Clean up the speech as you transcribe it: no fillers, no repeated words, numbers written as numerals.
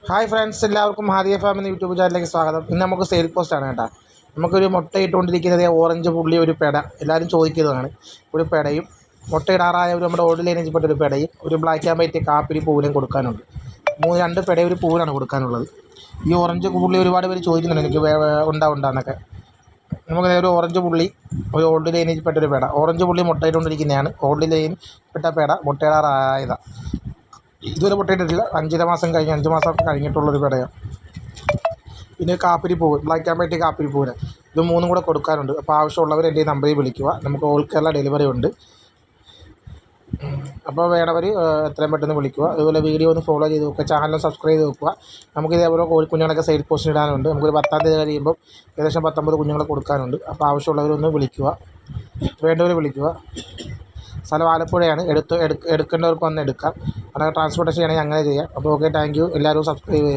Hi friends, എല്ലാവർക്കും Hadiya farm എന്ന YouTube ചാനലിലേക്ക് സ്വാഗതം. ഇന്ന് നമുക്ക് സെയിൽ പോസ്റ്റാണ് കേട്ടോ. നമുക്കൊരു മുട്ടയിട്ടുകൊണ്ടിരിക്കുന്നത് ഓറഞ്ച് പുള്ളി ഒരു പെട എല്ലാവരും ചോദിക്കുന്നതാണ്. ഒരു പെടയും മുട്ടയിടാറായ നമ്മുടെ ഓൾഡ് ലൈനേജിൽപ്പെട്ട ഒരു പെടയും ഒരു ബ്ലാക്ക് ആൻഡ് വൈറ്റ് കാപ്പിരി പൂവിനും കൊടുക്കാനുണ്ട്. രണ്ട് പെടയും ഒരു പൂവിനാണ് കൊടുക്കാനുള്ളത്. ഈ ഓറഞ്ച് പുള്ളി ഒരുപാട് പേര് ചോദിക്കുന്നുണ്ട് എനിക്ക് ഉണ്ടാന്നൊക്കെ. നമുക്ക് ഒരു ഓറഞ്ച് പുള്ളി ഒരു ഓൾഡ് ലൈനേജിൽപ്പെട്ട ഒരു പെട. ഓറഞ്ച് പുള്ളി മുട്ടയിട്ടുകൊണ്ടിരിക്കുന്നതാണ്. ഓൾഡ് ലൈൻ പെട്ട പെട മുട്ടയിടാറായതാണ്. ഇതുവരെ പൊട്ടിയിട്ടില്ല. 5 മാസം കഴിഞ്ഞ് 5 മാസമൊക്കെ കഴിഞ്ഞിട്ടുള്ളൊരു പെടയാണ്. പിന്നെ കാപ്പിരി പൂവ്, ബ്ലാക്ക് ആൻഡ് വൈറ്റ് കാപ്പിരി പൂവിന് ഇത് 3 കൂടെ കൊടുക്കാനുണ്ട്. അപ്പോൾ ആവശ്യമുള്ളവർ എൻ്റെ ഈ നമ്പറിൽ വിളിക്കുക. നമുക്ക് ഓൾ കേരള ഡെലിവറി ഉണ്ട്. അപ്പോൾ വേണവർ എത്രയും പെട്ടെന്ന് വിളിക്കുക. അതുപോലെ വീഡിയോ ഒന്ന് ഫോളോ ചെയ്ത് നോക്കുക, ചാനൽ സബ്സ്ക്രൈബ് ചെയ്ത് നോക്കുക. നമുക്ക് ഇതേപോലെ കോഴിക്കുഞ്ഞുങ്ങളൊക്കെ സെയിൽ പോസ്റ്റ് ഇടാനുണ്ട്. നമുക്കൊരു 10-ാം തീയതി കഴിയുമ്പോൾ ഏകദേശം 19 കുഞ്ഞുങ്ങളെ കൊടുക്കാനുണ്ട്. അപ്പോൾ ആവശ്യമുള്ളവരൊന്ന് വിളിക്കുക, വേണ്ടവർ വിളിക്കുക. സ്ഥലം ആലപ്പുഴയാണ്. എടുക്കേണ്ടവർക്ക് വന്ന് എടുക്കാം. അങ്ങനെ ട്രാൻസ്പോർട്ടേഷൻ ചെയ്യണമെങ്കിൽ അങ്ങനെ ചെയ്യാം. അപ്പോൾ ഓക്കെ, താങ്ക് യു. എല്ലാവരും സബ്സ്ക്രൈബ് ചെയ്യുക.